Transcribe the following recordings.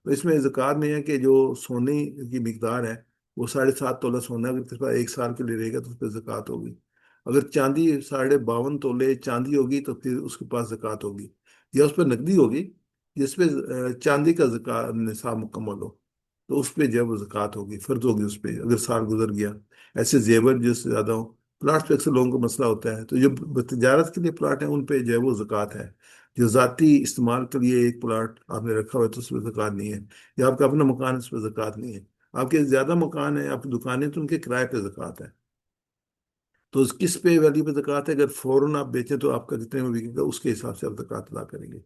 تو اس میں زکوٰۃ میں ہے کہ جو سونے کی مقدار ہے وہ 7.5 تولہ سونا اگر کسی کا 1 سال کے لیے رہے گا تو اس پہ زکوٰۃ ہوگی. اگر چاندی 52.5 تولے چاندی ہوگی تو پھر اس کے پاس زکوٰۃ ہوگی. یا اس پہ نقدی ہوگی جس پہ چاندی کا زکوٰۃ نصاب مکمل ہو تو اس پہ جو ہے وہ زکوٰۃ ہوگی، فرض ہوگی اس پہ اگر سال گزر گیا. ایسے زیور جس سے زیادہ ہو. پلاٹ پہ اکثر لوگوں کو مسئلہ ہوتا ہے، تو جو تجارت کے لیے پلاٹ ہیں ان پہ جو ہے وہ زکوٰۃ ہے. جو ذاتی استعمال کے لیے ایک پلاٹ آپ نے رکھا ہوا ہے تو اس پہ زکوٰۃ نہیں ہے. یا آپ کا اپنا مکان ہے اس پہ زکوٰۃ نہیں ہے. آپ کے زیادہ مکان ہیں، آپ کی دکانیں، تو ان کے کرائے پہ زکوٰۃ ہے. تو کس پہ ویلیو پہ زکوٰۃ ہے؟ اگر فوراً آپ بیچیں تو آپ کا جتنے میں بکے گا اس کے حساب سے آپ زکوٰۃ ادا کریں گے.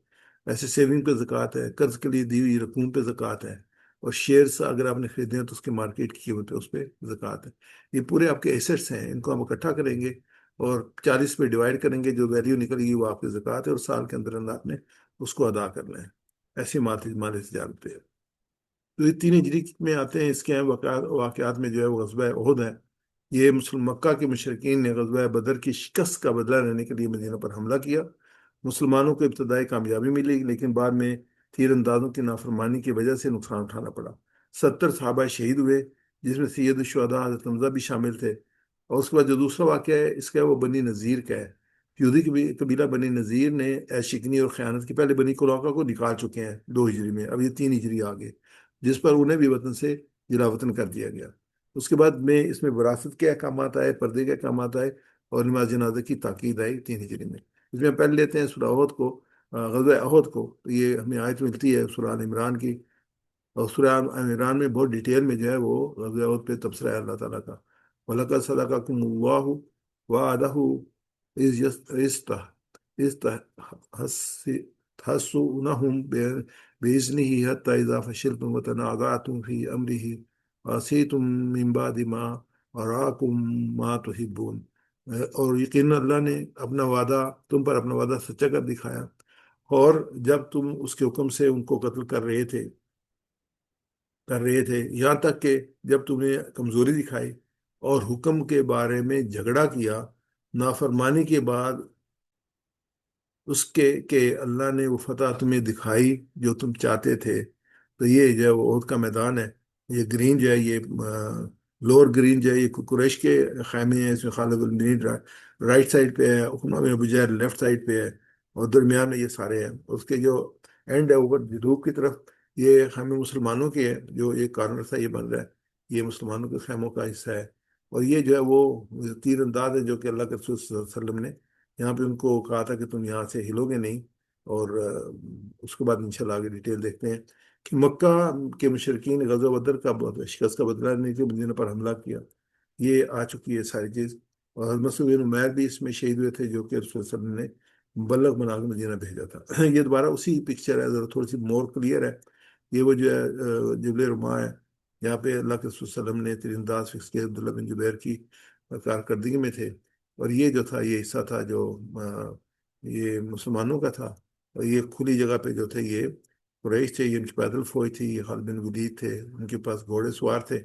ایسے سیونگ پہ زکوٰۃ ہے، قرض کے لیے دی ہوئی رقوم پہ زکوٰۃ ہے، اور شیئرس اگر آپ نے خریدے ہیں تو اس کے مارکیٹ کی قیمت ہے اس پہ زکوٰۃ ہے. یہ پورے آپ کے ایسٹس ہیں، ان کو ہم اکٹھا کریں گے اور 40 پہ ڈیوائڈ کریں گے. جو ویلیو نکلے گی وہ آپ کی زکوٰۃ ہے، اور سال کے اندر اندر آپ نے اس کو ادا کرنا ہے. ایسی مال تجارت پہ ہے. تو یہ 3 ہجری میں آتے ہیں. اس کے واقعات میں جو ہے وہ غزوہ احد ہے. یہ مسلم مکہ کے مشرکین نے غزوہ بدر کی شکست کا بدلہ لینے کے لیے مدینہ پر حملہ کیا. مسلمانوں کو ابتدائی کامیابی ملی لیکن بعد میں تیر اندازوں کی نافرمانی کی وجہ سے نقصان اٹھانا پڑا. 70 صحابہ شہید ہوئے جس میں سید الشہداء حضرت حمزہ بھی شامل تھے. اور اس کے بعد جو دوسرا واقعہ ہے اس کا وہ بنی نذیر کا ہے. یہودی قبیلہ بنی نذیر نے شکنی اور خیانت کی پہلے بنی قریظہ کو نکال چکے ہیں 2 ہجری میں. اب یہ 3 ہجری آگے جس پر انہیں بھی وطن سے جلا وطن کر دیا گیا. اس کے بعد میں اس میں وراثت کے احکامات آئے، پردے کے احکامات آئے، اور نماز جنازہ کی تاکید آئی 3 ہجری میں. اس میں پہلے لیتے ہیں سورہ احد کو، غزوہ احد کو. تو یہ ہمیں آیت ملتی ہے سورہ آل عمران کی، اور سورہ آل عمران میں بہت ڈیٹیل میں جو ہے وہ غزوہ احد پہ تبصرہ ہے اللہ تعالیٰ کا. وَلَقَدْ صَدَقَكُمُ اللَّهُ وَعَدَهُ إِذْ تَحْسُونَهُم بِإِذْنِهِ حَتَّى إِذَا فَشِلْتُمْ وَتَنَازَعْتُمْ فِي أَمْرِهِ وَعَصَيْتُم مِّن بَعْدِ مَا أَرَاكُم مَّا تُحِبُّونَ. اور یقیناً اللہ نے اپنا وعدہ تم پر اپنا وعدہ سچا کر دکھایا، اور جب تم اس کے حکم سے ان کو قتل کر رہے تھے یہاں تک کہ جب تم نے کمزوری دکھائی اور حکم کے بارے میں جھگڑا کیا نافرمانی کے بعد اس کے کہ اللہ نے وہ فتح تمہیں دکھائی جو تم چاہتے تھے. تو یہ جو ہے وہ عہد کا میدان ہے. یہ گرین جو ہے یہ لور گرین جو ہے یہ قریش کے خیمے ہیں. اس میں خالد بن ولید رائٹ سائڈ پہ ہے، عقبہ بن ابو جہل لیفٹ سائڈ پہ ہے، اور درمیان میں یہ سارے ہیں. اس کے جو اینڈ ہے اوپر جنوب کی طرف یہ خیمے مسلمانوں کے ہیں. جو ایک کارنر سا یہ بن رہا ہے یہ مسلمانوں کے خیموں کا حصہ ہے. اور یہ جو ہے وہ تیر انداز ہے جو کہ اللہ کے رسول صلی اللہ علیہ وسلم نے یہاں پہ ان کو کہا تھا کہ تم یہاں سے ہلو گے نہیں. اور اس کے بعد انشاءاللہ آگے ڈیٹیل دیکھتے ہیں کہ مکہ کے مشرکین غزوہ بدر کا شکست کا بدلہ لینے کے لیے مدینہ پر حملہ کیا. یہ آ چکی ہے ساری چیز. اور مصعب بن عمیر بھی اس میں شہید ہوئے تھے جو کہ رسول صلی اللہ علیہ وسلم نے مبلغ بنا کے مدینہ بھیجا تھا. یہ دوبارہ اسی پکچر ہے، ذرا تھوڑی سی مور کلیئر ہے. یہ وہ جو ہے جبل رما ہے، یہاں پہ اللہ کے رسول صلی اللہ علیہ وسلم نے تیر انداز فکس کیا عبداللہ بن جبیر کی کارکردگی میں تھے. اور یہ جو تھا یہ حصہ تھا جو یہ مسلمانوں کا تھا. اور یہ کھلی جگہ پہ جو تھے یہ قریش تھے، یہ ان کی پیدل فوج تھی. یہ خالد بن ولید تھے، ان کے پاس گھوڑے سوار تھے.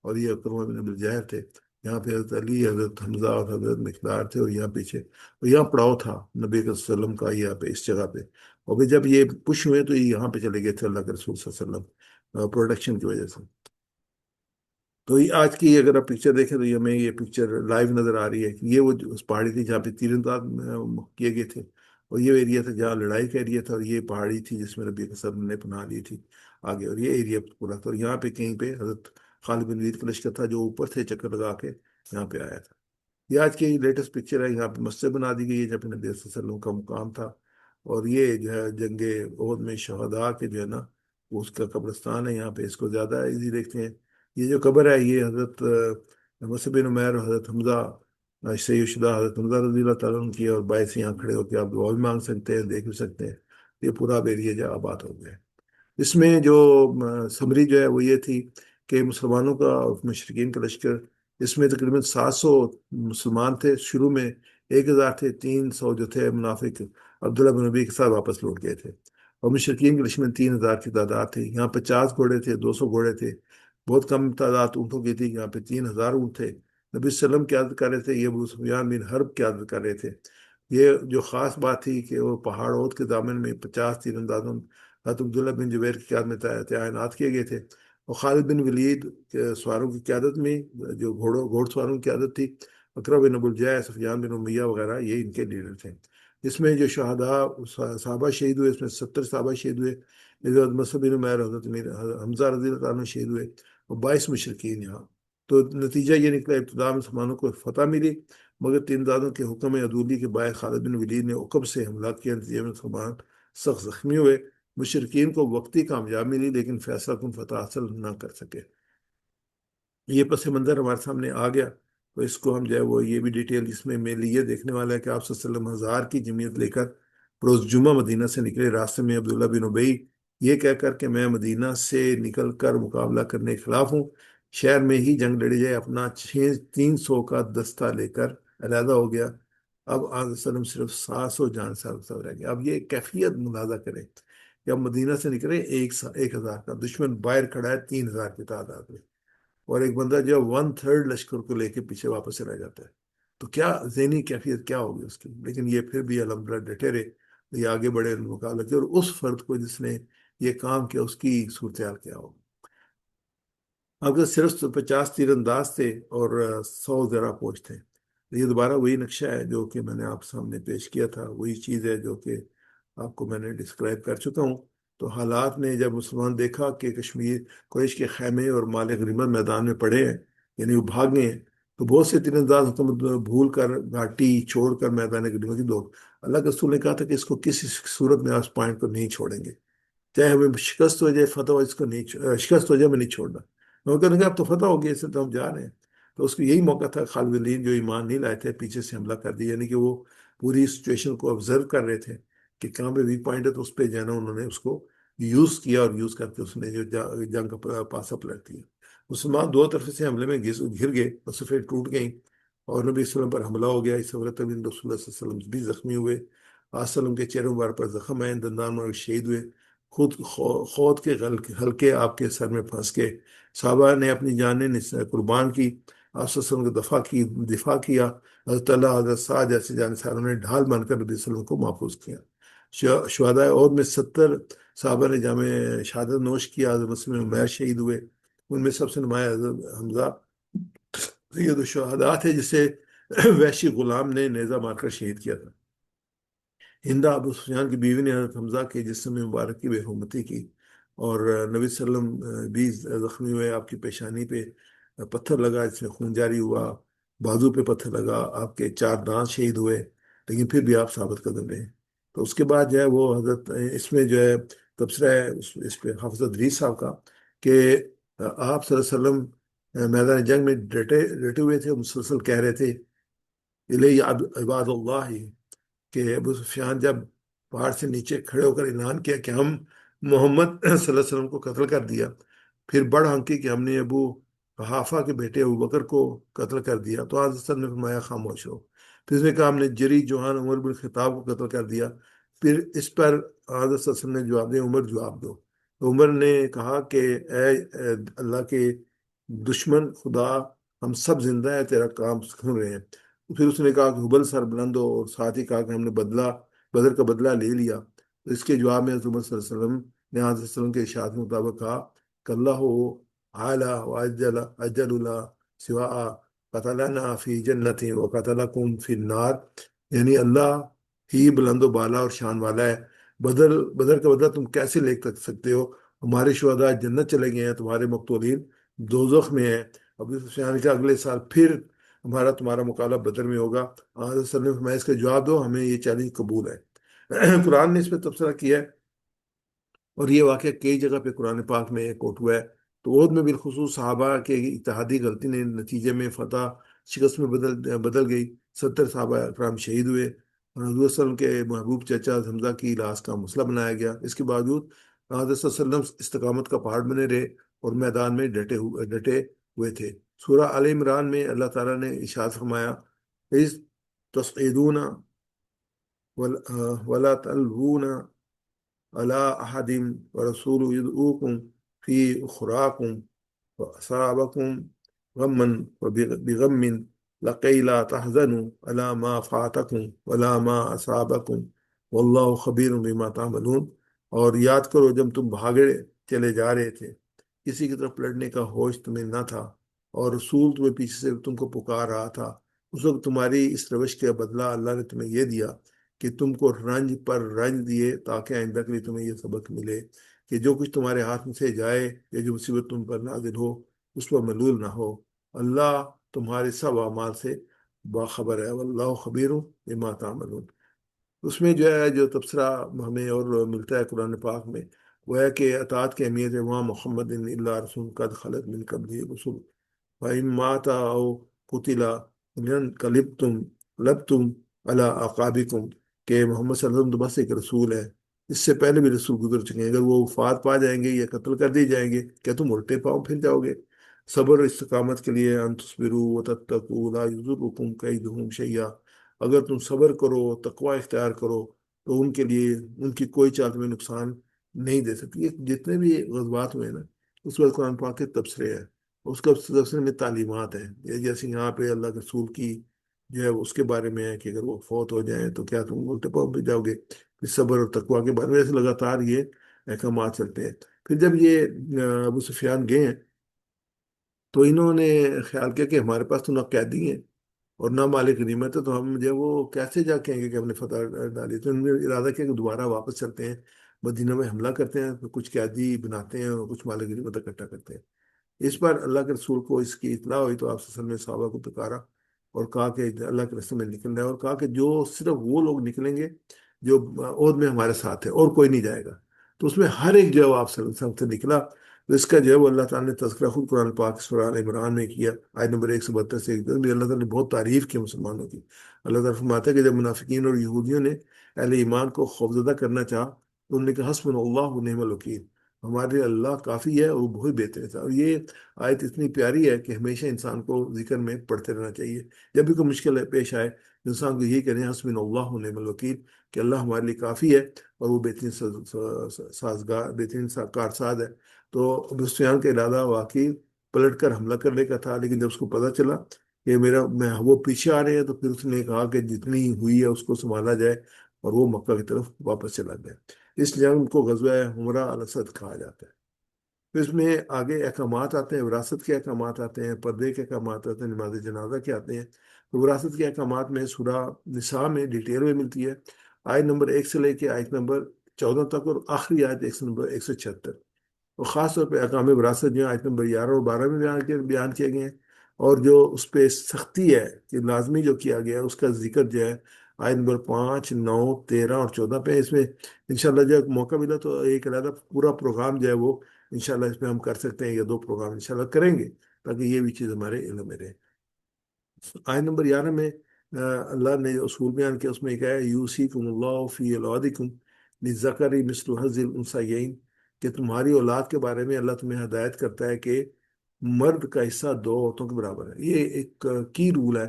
اور یہ عکرمہ بن ابی جہل تھے. یہاں پہ حضرت علی، حضرت حمزہ اور حضرت مقدار تھے. اور یہاں پیچھے اور یہاں پڑاؤ تھا نبی صلی اللہ علیہ وسلم کا یہاں پہ اس جگہ پہ. اور پھر جب یہ پش ہوئے تو یہ یہاں پہ چلے گئے تھے اللہ کے رسول صلی اللہ علیہ وسلم پروڈکشن کی وجہ سے. تو یہ آج کی اگر آپ پکچر دیکھیں تو یہ ہمیں یہ پکچر لائیو نظر آ رہی ہے کہ یہ وہ اس پہاڑی تھی جہاں پہ تیر انداز کیے گئے تھے. اور یہ ایریا تھا جہاں لڑائی کا ایریا تھا، اور یہ پہاڑی تھی جس میں نبی صلی اللہ علیہ وسلم نے پناہ لی تھی آگے. اور یہ ایریا پورا تھا. اور یہاں پہ کہیں پہ حضرت خالد بن ولید کا لشکر تھا جو اوپر سے چکر لگا کے یہاں پہ آیا تھا. یہ آج کی لیٹسٹ پکچر ہے. یہاں پہ مسجد بنا دی گئی ہے جہاں پہ نبی صلی اللہ علیہ وسلم کا مقام تھا. اور یہ جو ہے جنگ احد میں شہداء کے جو ہے نا وہ اس کا قبرستان ہے. یہاں پہ اس کو زیادہ ایزی دیکھتے ہیں. یہ جو قبر ہے یہ حضرت مصعب بن عمیر اور حضرت حمزہ سید شدہ حضرت حمزہ رضی اللہ تعالیٰ عنہ کی ہے. اور باعث یہاں کھڑے ہو کے آپ دعا بھی مانگ سکتے ہیں، دیکھ بھی سکتے ہیں. یہ پورا ایریا جو آباد ہو گیا ہے. اس میں جو سمری جو ہے وہ یہ تھی کہ مسلمانوں کا اور مشرکین کا لشکر اس میں تقریباً 700 مسلمان تھے شروع میں. 1000 تھے، 300 جو تھے منافق عبداللہ بن ابی کے ساتھ واپس لوٹ گئے تھے. اور مشرکین کے لشکر میں 3000 کی تعداد تھی. یہاں 50 گھوڑے تھے، 200 گھوڑے تھے. بہت کم تعداد اونٹوں کی تھی. یہاں پہ 3000 اونٹ تھے. نبی صلی اللہ علیہ وسلم قیادت کر رہے تھے، یہ ابو سفیان بن حرب قیادت کر رہے تھے. یہ جو خاص بات تھی کہ وہ پہاڑ عہد کے دامن میں 50 تیر اندازوں حضرت عبداللہ بن زبیر کی قیادت میں تعینات کیے گئے تھے، اور خالد بن ولید کے سواروں کی قیادت میں، جو گھوڑ سواروں کی قیادت تھی، اقرا بن ابو الجاء، سفیان بن امیہ وغیرہ، یہ ان کے لیڈر تھے۔ اس میں جو شہداء صحابہ شہید ہوئے، اس میں 70 صحابہ شہید ہوئے، حضرت مصعب بن عمیر، حضرت حمزہ رضی اللہ تعالیٰ عنہ شہید ہوئے، اور 22 مشرکین یہاں۔ تو نتیجہ یہ نکلا، ابتدا مسلمانوں کو فتح ملی، مگر تین دادوں کے حکم عدولی کے باعث خالد بن ولید نے عقب سے حملہ کیا، نتیجے میں مسلمان سخت زخمی ہوئے۔ مشرکین کو وقتی کامیاب ملی لیکن فیصلہ کن فتح حاصل نہ کر سکے۔ یہ پس منظر ہمارے سامنے آ گیا، تو اس کو ہم جو ہے وہ یہ بھی ڈیٹیل اس میں میرے لیے دیکھنے والا ہے کہ آپ صلی اللہ علیہ وسلم 1000 کی جمعیت لے کر روز جمعہ مدینہ سے نکلے۔ راستے میں عبداللہ بن ابی یہ کہہ کر کہ میں مدینہ سے نکل کر مقابلہ کرنے کے خلاف ہوں، شہر میں ہی جنگ لڑی جائے، اپنا 300 کا دستہ لے کر علیحدہ ہو گیا۔ اب آج وسلم صرف 700 جان سال رہ گیا۔ اب یہ کیفیت ملاحظہ کریں کہ اب مدینہ سے نکلے 1000 کا، دشمن باہر کھڑا ہے 3000 کی تعداد میں، اور ایک بندہ جو 1/3 لشکر کو لے کے پیچھے واپس رہ جاتا ہے، تو کیا ذہنی کیفیت کیا ہوگی اس کی؟ لیکن یہ پھر بھی الحمدللہ ڈٹے رہے، یہ آگے بڑھے مقابلے کے، اور اس فرد کو جس نے یہ کام کیا اس کی صورتحال کیا ہوگی؟ اب صرف 50 تیر انداز تھے اور 100 ذرا پوش تھے۔ یہ دوبارہ وہی نقشہ ہے جو کہ میں نے آپ سامنے پیش کیا تھا، وہی چیز ہے جو کہ آپ کو میں نے ڈسکرائب کر چکا ہوں۔ تو حالات نے جب مسلمان دیکھا کہ کشمیر قریش کے خیمے اور مال غنیمت میدان میں پڑے ہیں، یعنی وہ بھاگ گئے ہیں، تو بہت سے تیر انداز حکومت بھول کر گھاٹی چھوڑ کر میدان غنیمت کی دوڑ۔ اللہ کے رسول نے کہا تھا کہ اس کو کسی صورت میں اس پوائنٹ کو نہیں چھوڑیں گے، چاہے ہمیں شکست ہو جائے، فتح ہو، اس کو نہیں شکست ہو جائے، میں نہیں چھوڑنا۔ وہ کہنے لگا اب تو فتح ہو گیا، اس سے تو ہم جا رہے ہیں۔ تو اس کو یہی موقع تھا، خالد بن ولید جو ایمان نہیں لائے تھے پیچھے سے حملہ کر دیا، یعنی کہ وہ پوری سچویشن کو آبزرو کر رہے تھے کہ کہاں پہ ویک پوائنٹ ہے، تو اس پہ جو ہے نا انہوں نے اس کو یوز کیا، اور یوز کر کے اس نے جو جنگ کا پاسا پلٹ دیا۔ مسلمان دو طرف سے حملے میں گر گئے اور صفیں ٹوٹ گئیں، اور نبی صلی اللہ علیہ وسلم پر حملہ ہو گیا۔ اس حضرت بن رسول اللہ صلی اللہ علیہ وسلم بھی زخمی ہوئے، آج وسلم کے چہرے مبارک پر زخم آئے، دندان مبارک شہید ہوئے، خود کے حلقے آپ کے سر میں پھنس کے صحابہ نے اپنی جانیں قربان کی، آپ صلی اللہ علیہ وسلم کا دفاع کیا۔ حضرت اللہ، حضرت سعد جیسے جانساروں نے ڈھال بن کر نبی صلی اللہ علیہ وسلم کو محفوظ کیا۔ شہداء عہد میں 70 صحابہ نے جامع شہادت نوش کیا، حضرت مسلم عمیر شہید ہوئے، ان میں سب سے نمایاں حضرت حمزہ سید الشہداء تھے، جسے وحشی غلام نے نیزہ مار کر شہید کیا تھا۔ ہندا ابو سفیان کی بیوی نے حضرت حمزہ کے جسم مبارک کی بے حرمتی کی، اور نبی صلی اللہ علیہ وسلم بھی زخمی ہوئے، آپ کی پیشانی پہ پتھر لگا جس میں خون جاری ہوا، بازو پہ پتھر لگا، آپ کے 4 دانت شہید ہوئے، لیکن پھر بھی آپ ثابت قدم رہے۔ تو اس کے بعد جو ہے وہ حضرت اس میں جو ہے تبصرہ ہے اس پہ حافظ ادریس صاحب کا، کہ آپ صلی اللہ علیہ وسلم میدان جنگ میں ڈٹے ہوئے تھے، مسلسل کہہ رہے تھے الیہ عباد اللہ، کہ ابو سفیان جب پہاڑ سے نیچے کھڑے ہو کر اعلان کیا کہ ہم محمد صلی اللہ علیہ وسلم کو قتل کر دیا، پھر بڑھ ہنکی کہ ہم نے ابو قحافہ کے بیٹے ابو بکر کو قتل کر دیا، تو حضرت صلی اللہ علیہ وسلم نے فرمایا خاموش ہو۔ پھر اس نے کہا ہم نے جری جوان عمر بن خطاب کو قتل کر دیا، پھر اس پر حضرت صلی اللہ علیہ وسلم نے جواب دیا عمر جواب دو۔ تو عمر نے کہا کہ اے اللہ کے دشمن خدا، ہم سب زندہ ہیں، تیرا کام سن رہے ہیں۔ پھر اس نے کہا کہ حبل سر بلند ہو، اور ساتھ ہی کہا کہ ہم نے بدر کا بدلہ لے لیا۔ تو اس کے جواب میں حضرت محمد صلی اللہ علیہ وسلم نے حضرت صلی اللہ علیہ وسلم کے ارشاد کے مطابق کہا کہ اللہ اعلیٰ و اجل اللہ سوا قتلنا فی جنت و قتلکم فی النار، یعنی اللہ ہی بلند و بالا اور شان والا ہے، بدر کا بدلہ تم کیسے لے سکتے ہو؟ ہمارے شہداء جنت چلے گئے ہیں، تمہارے مقتولین دوزخ میں ہیں۔ ابو سفیان کا اگلے سال پھر تمہارا مقابلہ بدر میں ہوگا۔ حضرت صلی اللہ علیہ وسلم اس کا جواب دو، ہمیں یہ چیلنج قبول ہے۔ قرآن نے اس پہ تبصرہ کیا ہے، اور یہ واقعہ کئی جگہ پہ قرآن پاک میں کوٹ ہوا ہے۔ تو عہد میں بالخصوص صحابہ کے اتحادی غلطی نے نتیجے میں فتح شکست میں بدل گئی، 70 صحابہ کرام شہید ہوئے، اور حضور صلی اللہ علیہ وسلم کے محبوب چچا حمزہ کی لاش کا مسئلہ بنایا گیا۔ اس کے باوجود حضرت صلی اللہ علیہ وسلم استقامت کا پہاڑ بنے رہے اور میدان میں ڈٹے ہوئے تھے۔ سورہ آل عمران میں اللہ تعالیٰ نے ارشاد فرمایا اِذ تَصْعِدُونَ وَلَا تَلْوُونَ عَلَىٰ أَحَدٍ وَرَسُولُ يَدْعُوكُمْ فِي أُخْرَاكُمْ وَأَصَابَكُمْ غَمًّا بِغَمٍّ لَكَيْ لَا تَحْزَنُوا عَلَىٰ مَا فَاتَكُمْ وَلَا مَا أَصَابَكُمْ وَاللَّهُ خَبِيرٌ بِمَا تَعْمَلُونَ۔ اور یاد کرو جب تم بھاگے چلے جا رہے تھے، کسی کی طرف لڑنے کا ہوش تمہیں نہ تھا، اور رسول تمہیں پیچھے سے تم کو پکار رہا تھا۔ اس وقت تمہاری اس روش کا بدلہ اللہ نے تمہیں یہ دیا کہ تم کو رنج پر رنج دیے، تاکہ آئندہ کے لیے تمہیں یہ سبق ملے کہ جو کچھ تمہارے ہاتھ میں سے جائے یا جو مصیبت تم پر نازل ہو اس پر ملول نہ ہو۔ اللہ تمہارے سب اعمال سے باخبر ہے، واللہ خبیر بما تعملون۔ اس میں جو ہے جو تبصرہ ہمیں اور ملتا ہے قرآن پاک میں، وہ ہے کہ اطاعت کی اہمیت ہے، وہاں محمد اللہ رسول قد خلط من قبل رسول فَإِن مَاتَ أَوْ قُتِلَ انقلبتم لبتم علی اعقابکم، کہ محمد صلی اللہ علیہ وسلم تو بس ایک رسول ہے، اس سے پہلے بھی رسول گزر چکے ہیں، اگر وہ وفات پا جائیں گے یا قتل کر دی جائیں گے کیا تم الٹے پاؤں پھر جاؤ گے؟ صبر اور استقامت کے لیے ان تصبروا وتتقوا لا یضرکم کیدہم شیئا، اگر تم صبر کرو، تقوی اختیار کرو، تو ان کے لیے ان کی کوئی چال تمہیں نقصان نہیں دے سکتی۔ یہ جتنے بھی غزوات ہوئے نا، اس وقت قرآن پاک کے تبصرے ہیں، اس کا تبصرے میں تعلیمات ہیں، یہ جیسے یہاں پہ اللہ کے رسول کی جو ہے اس کے بارے میں ہے کہ اگر وہ فوت ہو جائیں تو کیا تم الٹے پاؤں پہ جاؤ گے؟ پھر صبر اور تقوی کے بارے میں ایسے لگاتار یہ احکامات چلتے ہیں۔ پھر جب یہ ابو سفیان گئے ہیں تو انہوں نے خیال کیا کہ ہمارے پاس تو نہ قیدی ہیں اور نہ مالک غنیمت ہے، تو ہم جو ہے وہ کیسے جا کہیں گے کہ ہم نے فتح ڈالی؟ تو انہوں نے ارادہ کیا کہ دوبارہ واپس چلتے ہیں، مدینہ میں حملہ کرتے ہیں، تو کچھ قیدی بناتے ہیں اور کچھ مالک غنیمت اکٹھا کرتے ہیں۔ اس پر اللہ کے رسول کو اس کی اطلاع ہوئی تو آپ صلی اللہ علیہ وسلم نے صحابہ کو پکارا اور کہا کہ اللہ کے رستے میں نکلنا ہے، اور کہا کہ جو صرف وہ لوگ نکلیں گے جو عہد میں ہمارے ساتھ ہے، اور کوئی نہیں جائے گا۔ تو اس میں ہر ایک جو ہے وہ آپ صلی اللہ علیہ وسلم سے نکلا، تو اس کا جو ہے وہ اللہ تعالیٰ نے تذکرہ خود قرآن پاک سورہ آل عمران میں کیا، آیت نمبر 172 سے 110 بھی اللہ تعالیٰ نے بہت تعریف کی مسلمانوں کی۔ اللہ تعالیٰ فرماتا ہے کہ جب منافقین اور یہودیوں نے اہل ایمان کو خوفزدہ کرنا چاہا تو انہوں نے کہا حسبنا اللہ و نعم الوکیل، ہمارے اللہ کافی ہے اور وہ بہت بہتر ہے۔ اور یہ آیت اتنی پیاری ہے کہ ہمیشہ انسان کو ذکر میں پڑھتے رہنا چاہیے، جب بھی کوئی مشکل پیش آئے انسان کو یہی کہنا ہے حسبنا اللہ و نعم الوکیل، کہ اللہ ہمارے لیے کافی ہے اور وہ بہترین سازگار، بہترین کارساز ہے۔ تو ابو سفیان کا ارادہ واقعی پلٹ کر حملہ کرنے کا تھا، لیکن جب اس کو پتہ چلا کہ وہ پیچھے آ رہے ہیں، تو پھر اس نے کہا کہ جتنی ہوئی ہے اس کو سنبھالا جائے، اور وہ مکہ کی طرف واپس چلا گیا۔ اس جنگ کو غزوہ حمرہ الاسد کہا جاتا ہے۔ پھر اس میں آگے احکامات آتے ہیں، وراثت کے احکامات آتے ہیں، پردے کے احکامات آتے ہیں، نماز جنازہ کے آتے ہیں۔ تو وراثت کے احکامات میں سورہ نساء میں ڈیٹیل میں ملتی ہے، آیت نمبر 1 سے لے کے آیت نمبر 14 تک، اور آخری آیت 176۔ اور خاص طور پہ احکام وراثت جو ہے آیت نمبر 11 اور 12 میں بیان کیے گئے ہیں، اور جو اس پہ سختی ہے کہ لازمی جو کیا گیا ہے اس کا ذکر جو ہے آیت نمبر 5، 9، 13 اور 14 پہ۔ اس میں انشاءاللہ جب موقع ملا تو ایک علیحدہ پورا پروگرام جو ہے وہ انشاءاللہ اس میں ہم کر سکتے ہیں، یا 2 پروگرام انشاءاللہ کریں گے، تاکہ یہ بھی چیز ہمارے علم میں رہے۔ آیت نمبر 11 میں اللہ نے جو اصول بیان کیا اس میں کہا ہے یوصیکم اللہ فی اولادکم للذکر مثل حظ الانثیین، کہ تمہاری اولاد کے بارے میں اللہ تمہیں ہدایت کرتا ہے کہ مرد کا حصہ 2 عورتوں کے برابر ہے۔ یہ ایک کی رول ہے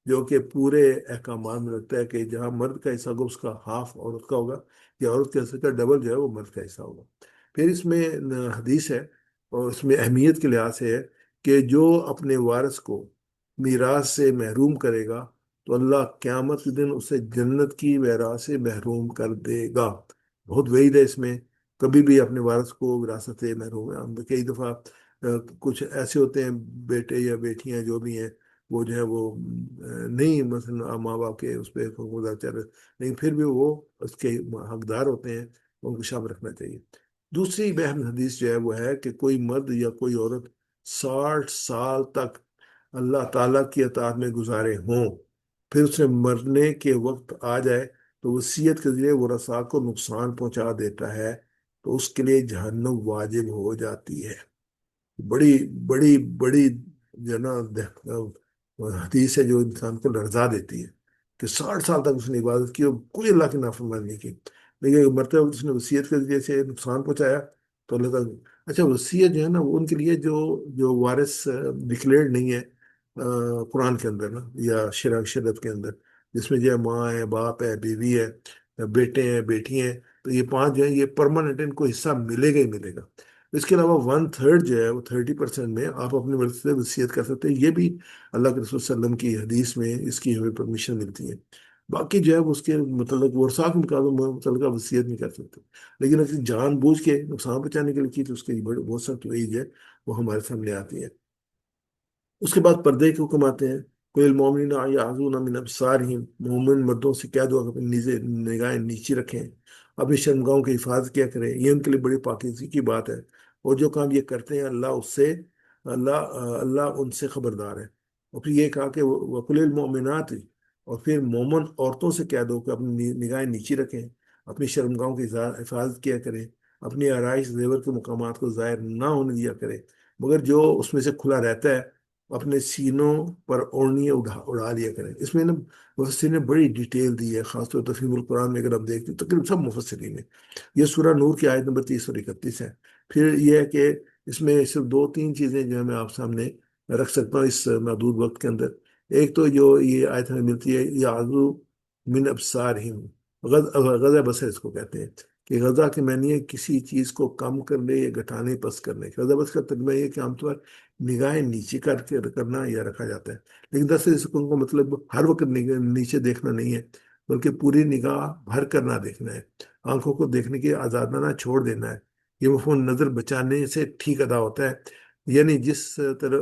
جو کہ پورے احکامات میں لگتا ہے کہ جہاں مرد کا حصہ ہوگا اس کا ہاف عورت کا ہوگا، یا عورت کے حصے کا ڈبل جو ہے وہ مرد کا حصہ ہوگا۔ پھر اس میں حدیث ہے، اور اس میں اہمیت کے لحاظ سے ہے کہ جو اپنے وارث کو میراث سے محروم کرے گا تو اللہ قیامت کے دن اسے جنت کی میراث سے محروم کر دے گا۔ بہت وعید ہے اس میں، کبھی بھی اپنے وارث کو وراثت سے محروم ہے۔ ہم کئی دفعہ کچھ ایسے ہوتے ہیں بیٹے یا بیٹیاں جو بھی ہیں، وہ جو ہے وہ نہیں مثلا ماں باپ کے اس پہ گزار چل رہے، لیکن پھر بھی وہ اس کے حقدار ہوتے ہیں، ان کو شامل رکھنا چاہیے۔ دوسری اہم حدیث جو ہے وہ ہے کہ کوئی مرد یا کوئی عورت 60 سال تک اللہ تعالیٰ کی اطاعت میں گزارے ہوں، پھر اسے مرنے کے وقت آ جائے تو وصیت کے ذریعے ورثاء کو نقصان پہنچا دیتا ہے تو اس کے لیے جہنم واجب ہو جاتی ہے۔ بڑی بڑی بڑی جو ہے نا حدیث ہے جو انسان کو لرزا دیتی ہے، کہ 60 سال تک اس نے عبادت کی اور کوئی اللہ کی نافرمانی نہیں کی، لیکن مرتے وقت اس نے وصیت کے ذریعے سے نقصان پہنچایا تو اللہ تعالیٰ۔ اچھا، وصیت جو ہے نا وہ ان کے لیے جو وارث ڈکلیئرڈ نہیں ہے قرآن کے اندر نا، یا شریعت کے اندر، جس میں جو ہے ماں ہے، باپ ہے، بیوی ہے، بیٹے ہیں، بیٹی ہیں، تو یہ 5 جو ہیں یہ پرماننٹ ان کو حصہ ملے گا ہی ملے گا۔ اس کے علاوہ 1/3 جو ہے وہ 30% میں آپ اپنے مرض سے وصیت کر سکتے ہیں۔ یہ بھی اللہ کے رسول صلی اللہ علیہ وسلم کی حدیث میں اس کی ہمیں پرمیشن ملتی ہے۔ باقی جو ہے وہ اس کے متعلق ورثاء کے متعلقہ وصیت نہیں کر سکتے، لیکن اگر جان بوجھ کے نقصان بچانے کے لیے کی تو اس کی بہت سخت وعید ہے، وہ ہمارے سامنے آتی ہے۔ اس کے بعد پردے کے حکم آتے ہیں، کوئی المومنین یغضون من ابصارہم، مومن مردوں سے کہہ دو کہ اپنی نگاہیں نیچی رکھیں، اپنی شرمگاہوں کی حفاظت کیا کریں، یہ ان کے لیے بڑی پاکیزگی کی بات ہے، اور جو کام یہ کرتے ہیں اللہ ان سے خبردار ہے۔ اور پھر یہ کہا کہ وقل المؤمنات، اور پھر مومن عورتوں سے کہہ دو کہ اپنی نگاہیں نیچی رکھیں، اپنی شرمگاہوں کی حفاظت کیا کریں، اپنی آرائش زیور کے مقامات کو ظاہر نہ ہونے دیا کریں، مگر جو اس میں سے کھلا رہتا ہے اپنے سینوں پر اوڑھنی اڑا لیا کریں۔ اس میں نا مفسرین نے بڑی ڈیٹیل دی ہے، خاص طور پر تفہیم القرآن میں اگر ہم دیکھتے ہیں تقریباً سب مفسرین نے، یہ سورہ نور کی آیت نمبر 30 اور 31 ہے۔ پھر یہ ہے کہ اس میں صرف دو تین چیزیں جو ہے میں آپ سامنے رکھ سکتا ہوں اس محدود وقت کے اندر۔ ایک تو جو یہ آیت ہمیں ملتی ہے یعذو من ابصارہم، غض بصر اس کو کہتے ہیں، کہ غضا کے معنی ہے کسی چیز کو کم کرنے یا گھٹانے پس کرنے۔ غضا بصر کا ترجمہ یہ ہے کہ عام طور نگاہیں نیچے کر کے کرنا یا رکھا جاتا ہے، لیکن دراصل اس کا مطلب ہر وقت نیچے دیکھنا نہیں ہے، بلکہ پوری نگاہ بھر کر نہ دیکھنا ہے، آنکھوں کو دیکھنے کی آزادانہ چھوڑ دینا ہے۔ یہ مفہوم نظر بچانے سے ٹھیک ادا ہوتا ہے، یعنی جس طرح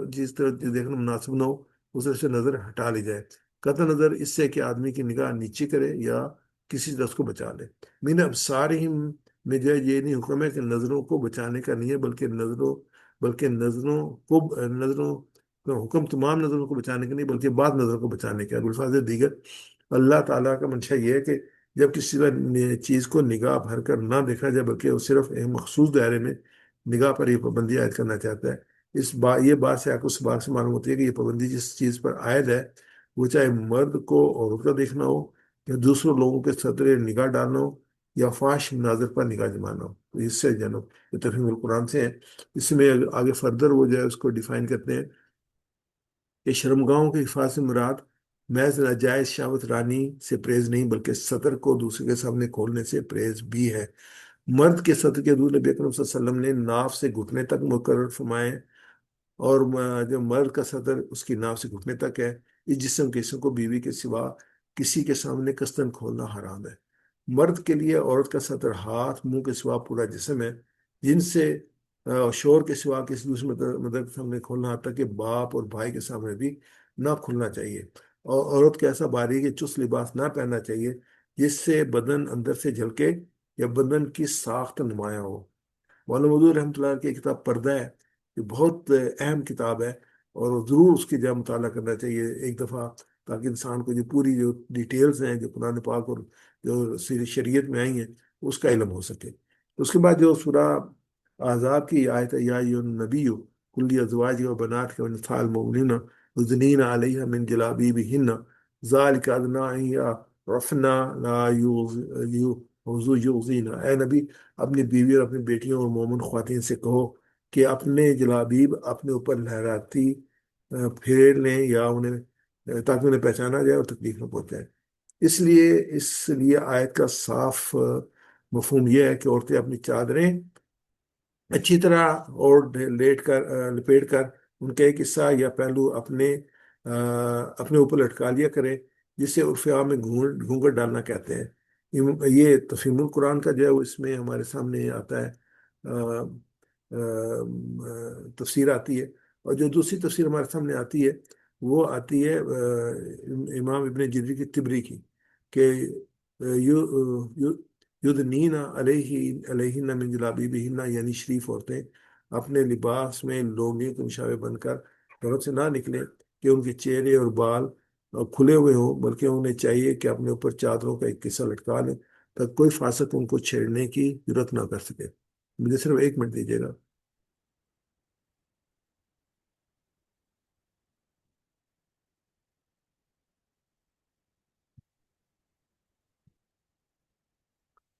دیکھنا مناسب نہ ہو اس طرح سے نظر ہٹا لی جائے۔ قطع نظر اس سے کہ آدمی کی نگاہ نیچے کرے یا کسی طرح اس کو بچا لے۔ مین ابصارہم میں جو ہے یہ نہیں حکم ہے کہ نظروں کو بچانے کا نہیں ہے، بلکہ نظروں کا حکم تمام نظروں کو بچانے کا نہیں بلکہ بعض نظروں کو بچانے کا ہے۔ بالفاظ دیگر اللہ تعالیٰ کا منشا یہ ہے کہ جب کسی چیز کو نگاہ بھر کر نہ دیکھا جائے بلکہ وہ صرف ایک مخصوص دائرے میں نگاہ پر یہ پابندی عائد کرنا چاہتا ہے۔ یہ بات سے آپ کو اس بات سے معلوم ہوتی ہے کہ یہ پابندی جس چیز پر عائد ہے، وہ چاہے مرد کو عورت کا دیکھنا ہو، یا دوسروں لوگوں کے صدر نگاہ ڈالنا ہو، یا فاش مناظر پر نگاہ جمانا ہو، تو اس سے جنو یہ تفہیم القرآن سے ہے۔ اس میں آگے فردر وہ جو ہے اس کو ڈیفائن کرتے ہیں کہ شرمگاہوں کی حفاظت سے مراد محض ناجائز شہوت رانی سے پرہیز نہیں بلکہ صدر کو دوسرے کے سامنے کھولنے سے پرہیز بھی ہے۔ مرد کے صدر کے حضور نبی اکرم صلی اللہ علیہ وسلم نے ناف سے گھٹنے تک مقرر فرمائے، اور جو مرد کا صدر اس کی ناف سے گھٹنے تک ہے، اس جسم کے حصوں کو بیوی کے سوا کسی کے سامنے قصداً کھولنا حرام ہے۔ مرد کے لیے عورت کا صدر ہاتھ منہ کے سوا پورا جسم ہے، جن سے شور کے سوا کسی دوسرے مدد کے سامنے کھولنا، حتیٰ کہ باپ اور بھائی کے سامنے بھی نہ کھلنا چاہیے، اور عورت کو ایسا باریک چست لباس نہ پہننا چاہیے جس سے بدن اندر سے جھلکے یا بدن کی ساخت نمایاں ہو۔ مولانا مودود رحمۃ اللہ کی کتاب پردہ ہے، یہ بہت اہم کتاب ہے، اور ضرور اس کی جو مطالعہ کرنا چاہیے ایک دفعہ، تاکہ انسان کو جو پوری جو ڈیٹیلز ہیں جو قرآن پاک اور جو شریعت میں آئی ہیں اس کا علم ہو سکے۔ اس کے بعد جو سورہ احزاب کی آیت ہے، یا ایھا النبی قل لازواجک و بناتک و نساء المؤمنین یدنین علیہن من جلابیبہن ذلک ادنی ان یعرفن لا یؤذین۔ اے نبی، اپنی بیوی اور اپنی بیٹیوں اور مومن خواتین سے کہو کہ اپنے جلابیب اپنے اوپر لہراتی پھیر لیں، یا انہیں تاکہ انہیں پہچانا جائے اور تکلیف نہ پہنچائے۔ اس لیے آیت کا صاف مفہوم یہ ہے کہ عورتیں اپنی چادریں اچھی طرح اور لپیٹ کر ان کا ایک حصہ یا پہلو اپنے اوپر لٹکا لیا کرے، جسے عرف عام میں گھونگھٹ ڈالنا کہتے ہیں۔ یہ تفہیم القرآن کا جو ہے وہ اس میں ہمارے سامنے آتا ہے، تفسیر آتی ہے، اور جو دوسری تفسیر ہمارے سامنے آتی ہے وہ آتی ہے امام ابن جریر کی طبری کی، کہ یدنین علیہن من جلابیبہن، یعنی شریف عورتیں اپنے لباس میں لونگے کے مشابہ بن کر گھروں سے نہ نکلیں کہ ان کے چہرے اور بال کھلے ہوئے ہوں، بلکہ انہیں چاہیے کہ اپنے اوپر چادروں کا ایک قصہ لٹکا لیں تاکہ کوئی فاسق ان کو چھیڑنے کی ضرورت نہ کر سکے۔ مجھے صرف 1 منٹ دیجیے گا۔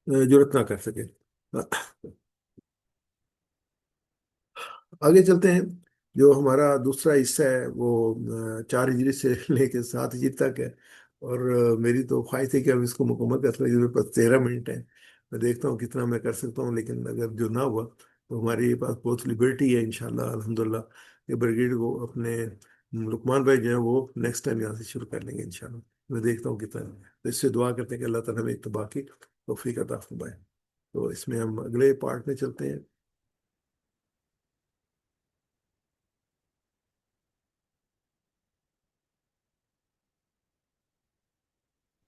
ضرورت نہ کر سکے۔ آگے چلتے ہیں۔ جو ہمارا دوسرا حصہ ہے وہ 4 ہجری سے لے کے 7 ہجری تک ہے، اور میری تو خواہش ہے کہ ہم اس کو مکمل کر سکیں۔ میرے پاس 13 منٹ ہیں، میں دیکھتا ہوں کتنا میں کر سکتا ہوں، لیکن اگر جو نہ ہوا تو ہمارے پاس بہت لبرٹی ہے انشاءاللہ الحمدللہ، کہ بریگیڈ کو اپنے لقمان بھائی جو ہیں وہ نیکسٹ ٹائم یہاں سے شروع کر لیں گے انشاءاللہ۔ میں دیکھتا ہوں کتنا ہے۔ تو اس سے دعا کرتے ہیں کہ اللہ تعالیٰ ہمیں اتباع کی توفیق عطا فرمائے۔ تو اس میں ہم اگلے پارٹ میں چلتے ہیں۔